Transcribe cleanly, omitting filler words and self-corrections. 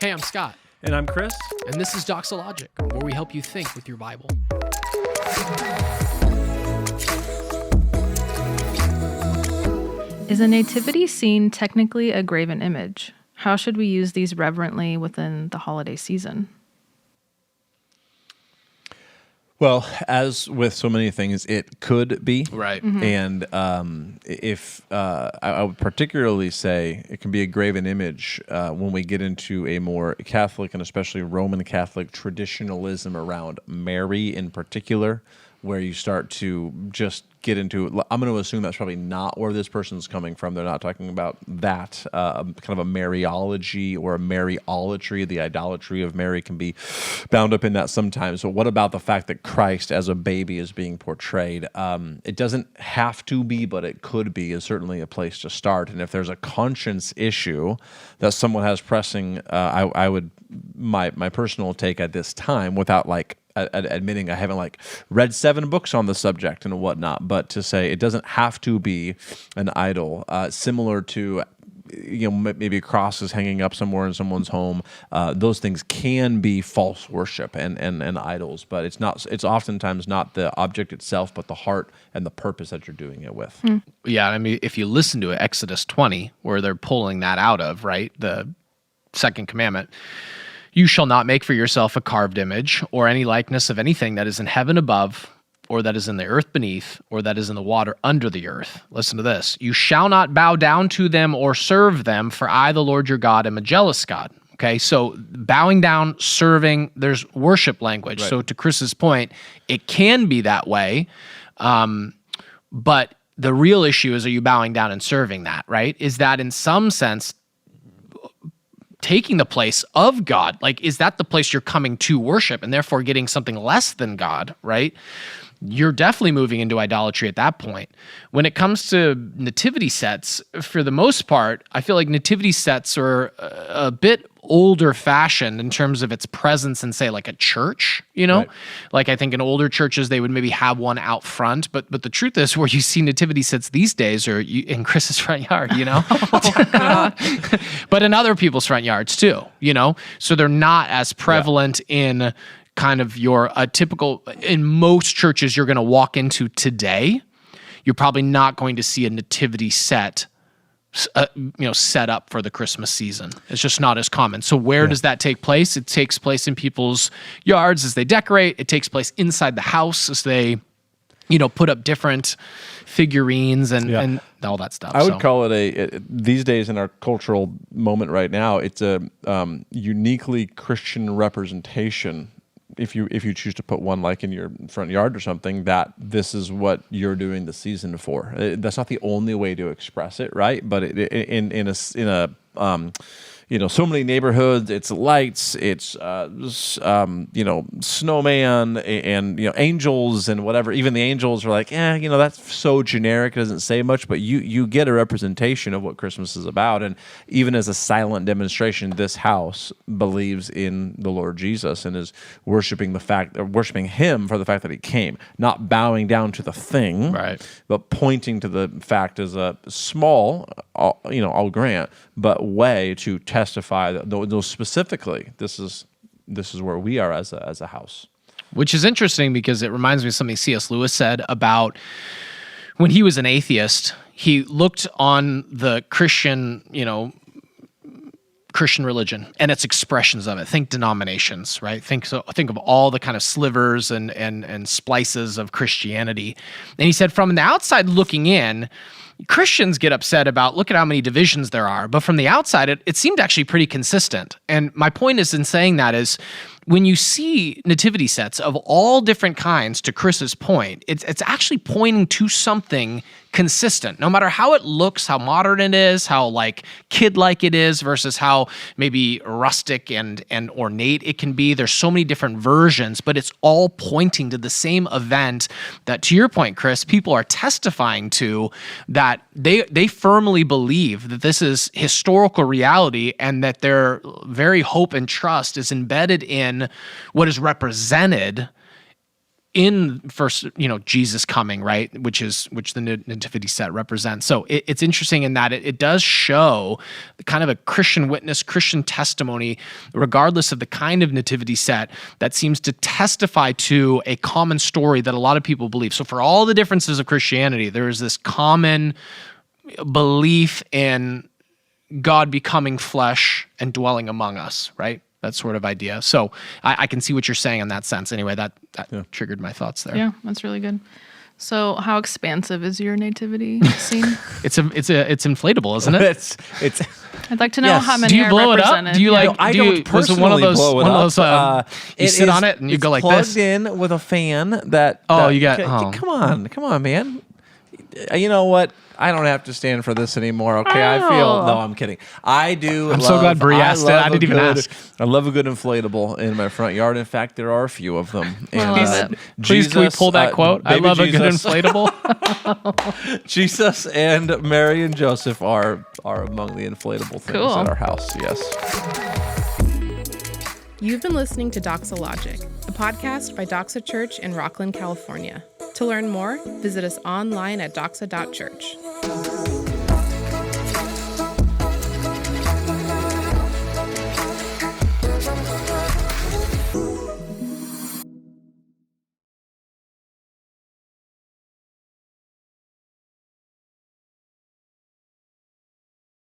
Hey, I'm Scott. And I'm Chris. And this is Doxalogic, where we help you think with your Bible. Is a nativity scene technically a graven image? How should we use these reverently within the holiday season? Well, as with so many things, it could be. Right. Mm-hmm. And if I would particularly say it can be a graven image when we get into a more Catholic and especially Roman Catholic traditionalism around Mary in particular, where you start to just get into, I'm going to assume that's probably not where this person's coming from. They're not talking about that, kind of a Mariology or a Mariolatry. The idolatry of Mary can be bound up in that sometimes. So what about the fact that Christ as a baby is being portrayed? It doesn't have to be, but it could be, is certainly a place to start. And if there's a conscience issue that someone has pressing, I would, my personal take at this time, without admitting I haven't read 7 books on the subject and whatnot, but to say it doesn't have to be an idol, similar to maybe a cross is hanging up somewhere in someone's home. Those things can be false worship and idols, but it's oftentimes not the object itself, but the heart and the purpose that you're doing it with. Yeah, I mean, if you listen to it, Exodus 20, where they're pulling that out of, right, the second commandment, you shall not make for yourself a carved image or any likeness of anything that is in heaven above, or that is in the earth beneath, or that is in the water under the earth. Listen to this. You shall not bow down to them or serve them, for I, the Lord your God, am a jealous God. Okay, so bowing down, serving, there's worship language. Right. So to Chris's point, it can be that way, but the real issue is, are you bowing down and serving that, right? Is that in some sense taking the place of God? Like, is that the place you're coming to worship and therefore getting something less than God, right? You're definitely moving into idolatry at that point. When it comes to nativity sets, for the most part, I feel like nativity sets are a bit older fashioned in terms of its presence in, say, like a church, Right. Like I think in older churches, they would maybe have one out front, but the truth is where you see nativity sets these days are in Chris's front yard, but in other people's front yards too, so they're not as prevalent in kind of in most churches you're going to walk into today. You're probably not going to see a nativity set set up for the Christmas season. It's just not as common. So where does that take place? It takes place in people's yards as they decorate. It takes place inside the house as they, put up different figurines and all that stuff. I would call it these days in our cultural moment right now, it's a uniquely Christian representation. If you choose to put one like in your front yard or something, that this is what you're doing the season for. That's not the only way to express it, right? But in a so many neighborhoods, it's lights, it's snowman and angels and whatever. Even the angels are like, that's so generic, it doesn't say much. But you get a representation of what Christmas is about, and even as a silent demonstration, this house believes in the Lord Jesus and is worshiping Him for the fact that He came, not bowing down to the thing, right, but pointing to the fact as a small, I'll grant, but way to testify that those specifically, this is where we are as a house. Which is interesting because it reminds me of something C.S. Lewis said about when he was an atheist. He looked on the Christian religion and its expressions of it. Think denominations, right? Think of all the kind of slivers and splices of Christianity. And he said, from the outside looking in, Christians get upset about, look at how many divisions there are. But from the outside, it seemed actually pretty consistent. And my point is in saying that is, when you see nativity sets of all different kinds, to Chris's point, it's actually pointing to something consistent. No matter how it looks, how modern it is, how kid-like it is versus how maybe rustic and ornate it can be. There's so many different versions, but it's all pointing to the same event that, to your point, Chris, people are testifying to, that they firmly believe that this is historical reality and that their very hope and trust is embedded in what is represented in first, Jesus coming, right? Which the nativity set represents. So it's interesting in that it does show kind of a Christian witness, Christian testimony, regardless of the kind of nativity set, that seems to testify to a common story that a lot of people believe. So for all the differences of Christianity, there is this common belief in God becoming flesh and dwelling among us, right? That sort of idea. So I can see what you're saying in that sense. Anyway, that triggered my thoughts there. Yeah, that's really good. So how expansive is your nativity scene? It's inflatable, isn't it? It's. I'd like to know Yes. how many Do you are blow it up? represented. Do you like? I do you, don't was it personally one of those, blow it one up. of those, you sit on it and you go like plugged this. in with a fan that. Oh, that- you got- c- oh. Come on, man. You know what? I don't have to stand for this anymore. Okay, I feel. No, I'm kidding. I do. I'm so glad Bree asked it. I didn't even ask. I love a good inflatable in my front yard. In fact, there are a few of them. I love it. Please, can we pull that quote? I baby love a good Jesus- inflatable. Jesus and Mary and Joseph are among the inflatable things Cool. at our house. Yes. You've been listening to Doxalogic, a podcast by Doxa Church in Rockland, California. To learn more, visit us online at doxa.church.